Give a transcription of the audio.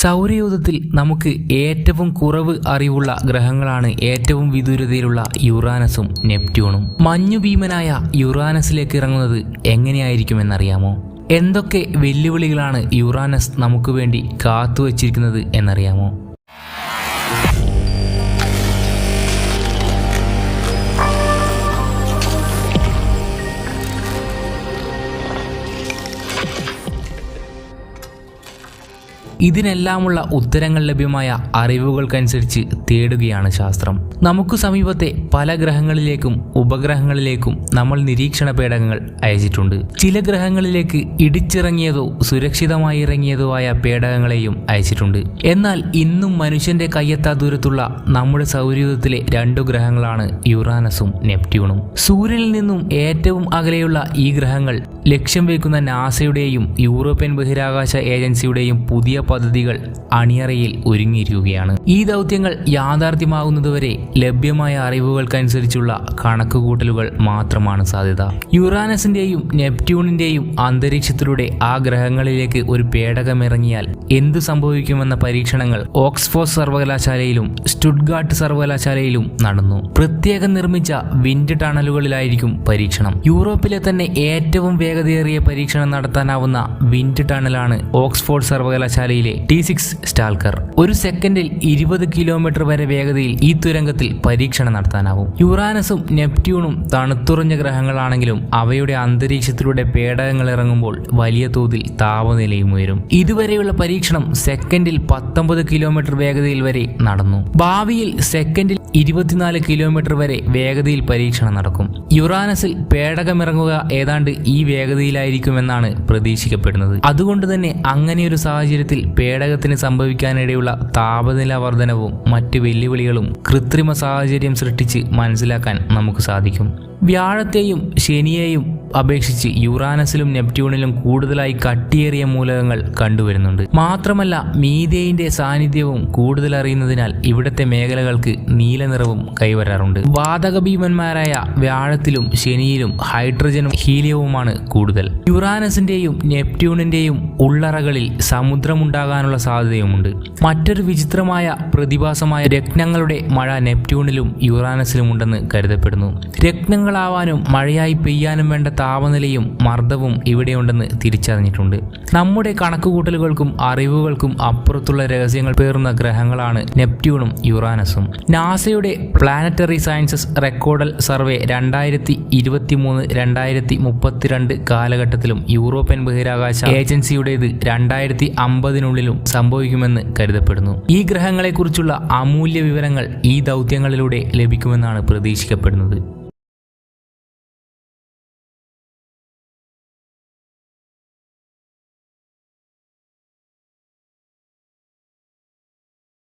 സൗരയൂഥത്തിൽ നമുക്ക് ഏറ്റവും കുറവ് അറിവുള്ള ഗ്രഹങ്ങളാണ് ഏറ്റവും വിദൂരതയിലുള്ള യുറാനസും നെപ്റ്റ്യൂണും. മഞ്ഞുഭീമനായ യുറാനസിലേക്ക് ഇറങ്ങുന്നത് എങ്ങനെയായിരിക്കുമെന്നറിയാമോ? എന്തൊക്കെ വെല്ലുവിളികളാണ് യുറാനസ് നമുക്ക് വേണ്ടി കാത്തുവച്ചിരിക്കുന്നത് എന്നറിയാമോ? ഇതിനെല്ലാമുള്ള ഉത്തരങ്ങൾ ലഭ്യമായ അറിവുകൾക്കനുസരിച്ച് തേടുകയാണ് ശാസ്ത്രം. നമുക്ക് സമീപത്തെ പല ഗ്രഹങ്ങളിലേക്കും ഉപഗ്രഹങ്ങളിലേക്കും നമ്മൾ നിരീക്ഷണ പേടകങ്ങൾ അയച്ചിട്ടുണ്ട്. ചില ഗ്രഹങ്ങളിലേക്ക് ഇടിച്ചിറങ്ങിയതോ സുരക്ഷിതമായി ഇറങ്ങിയതോ ആയ പേടകങ്ങളെയും അയച്ചിട്ടുണ്ട്. എന്നാൽ ഇന്നും മനുഷ്യന്റെ കയ്യെത്താ ദൂരത്തുള്ള നമ്മുടെ സൗരയൂഥത്തിലെ 2 ഗ്രഹങ്ങളാണ് യുറാനസും നെപ്റ്റ്യൂണും. സൂര്യനിൽ നിന്നും ഏറ്റവും അകലെയുള്ള ഈ ഗ്രഹങ്ങൾ ലക്ഷ്യം വയ്ക്കുന്ന നാസയുടെയും യൂറോപ്യൻ ബഹിരാകാശ ഏജൻസിയുടെയും പുതിയ പദ്ധതികൾ അണിയറയിൽ ഒരുങ്ങിയിരിക്കുകയാണ്. ഈ ദൗത്യങ്ങൾ യാഥാർത്ഥ്യമാകുന്നതുവരെ ലഭ്യമായ അറിവുകൾക്കനുസരിച്ചുള്ള കണക്കുകൂട്ടലുകൾ മാത്രമാണ് സാധ്യത. യുറാനസിന്റെയും നെപ്റ്റ്യൂണിന്റെയും അന്തരീക്ഷത്തിലൂടെ ആ ഗ്രഹങ്ങളിലേക്ക് ഒരു പേടകമിറങ്ങിയാൽ എന്തു സംഭവിക്കുമെന്ന പരീക്ഷണങ്ങൾ ഓക്സ്ഫോർഡ് സർവകലാശാലയിലും സ്റ്റുട്ട്ഗാർട്ട് സർവകലാശാലയിലും നടന്നു. പ്രത്യേകം നിർമ്മിച്ച വിൻഡ് ടണലുകളിലായിരിക്കും പരീക്ഷണം. യൂറോപ്പിലെ തന്നെ ഏറ്റവും വേഗതയേറിയ പരീക്ഷണം നടത്താനാവുന്ന വിൻഡ് ടണലാണ് ഓക്സ്ഫോർഡ് സർവകലാശാലയിലെ T6 സ്റ്റാൽക്കർ. ഒരു സെക്കൻഡിൽ 20 കിലോമീറ്റർ വരെ വേഗതയിൽ ഈ തുരങ്കത്തിൽ പരീക്ഷണം നടത്താനാവും. യുറാനസും നെപ്റ്റ്യൂണും തണുത്തുറഞ്ഞ ഗ്രഹങ്ങളാണെങ്കിലും അവയുടെ അന്തരീക്ഷത്തിലൂടെ പേടകങ്ങൾ ഇറങ്ങുമ്പോൾ വലിയ തോതിൽ താപനിലയും ഉയരും. ഇതുവരെയുള്ള പരീക്ഷണം സെക്കൻഡിൽ 19 കിലോമീറ്റർ വേഗതയിൽ വരെ നടന്നു. ഭാവിയിൽ സെക്കൻഡിൽ 24 കിലോമീറ്റർ വരെ വേഗതയിൽ പരീക്ഷണം നടക്കും. യുറാനസിൽ പേടകമിറങ്ങുക ഏതാണ്ട് ഈ വേഗതയിലായിരിക്കുമെന്നാണ് പ്രതീക്ഷിക്കപ്പെടുന്നത്. അതുകൊണ്ട് തന്നെ അങ്ങനെയൊരു സാഹചര്യത്തിൽ പേടകത്തിന് സംഭവിക്കാനിടയുള്ള താപനില വർധനവും മറ്റ് വെല്ലുവിളികളും കൃത്രിമ സാഹചര്യം സൃഷ്ടിച്ച് മനസ്സിലാക്കാൻ നമുക്ക് സാധിക്കും. വ്യാഴത്തെയും ശനിയെയും അപേക്ഷിച്ച് യുറാനസിലും നെപ്റ്റ്യൂണിലും കൂടുതലായി കട്ടിയേറിയ മൂലകങ്ങൾ കണ്ടുവരുന്നുണ്ട്. മാത്രമല്ല മീഥേനിന്റെ സാന്നിധ്യവും കൂടുതൽ അറിയുന്നതിനാൽ ഇവിടത്തെ മേഖലകൾക്ക് നീല നിറവും കൈവരാറുണ്ട്. വാതക ഭീമന്മാരായ വ്യാഴത്തിലും ശനിയിലും ഹൈഡ്രജനും ഹീലിയവുമാണ് കൂടുതൽ. യുറാനസിന്റെയും നെപ്റ്റ്യൂണിന്റെയും ഉള്ളറകളിൽ സമുദ്രമുണ്ടാകാനുള്ള സാധ്യതയുമുണ്ട്. മറ്റൊരു വിചിത്രമായ പ്രതിഭാസമായ രത്നങ്ങളുടെ മഴ നെപ്റ്റ്യൂണിലും യുറാനസിലും ഉണ്ടെന്ന് കരുതപ്പെടുന്നു. രത്നങ്ങളാവാനും മഴയായി പെയ്യാനും വേണ്ട താപനിലയും മർദ്ദവും ഇവിടെയുണ്ടെന്ന് തിരിച്ചറിഞ്ഞിട്ടുണ്ട്. നമ്മുടെ കണക്കുകൂട്ടലുകൾക്കും അറിവുകൾക്കും അപ്പുറത്തുള്ള രഹസ്യങ്ങൾ പേറുന്ന ഗ്രഹങ്ങളാണ് നെപ്റ്റ്യൂണും യുറാനസും. നാസയുടെ പ്ലാനറ്ററി സയൻസസ് റെക്കോർഡൽ സർവേ 2023-2032 കാലഘട്ടത്തിലും യൂറോപ്യൻ ബഹിരാകാശ ഏജൻസിയുടേത് 2050 സംഭവിക്കുമെന്ന് കരുതപ്പെടുന്നു. ഈ ഗ്രഹങ്ങളെക്കുറിച്ചുള്ള അമൂല്യ വിവരങ്ങൾ ഈ ദൗത്യങ്ങളിലൂടെ ലഭിക്കുമെന്നാണ് പ്രതീക്ഷിക്കപ്പെടുന്നത്.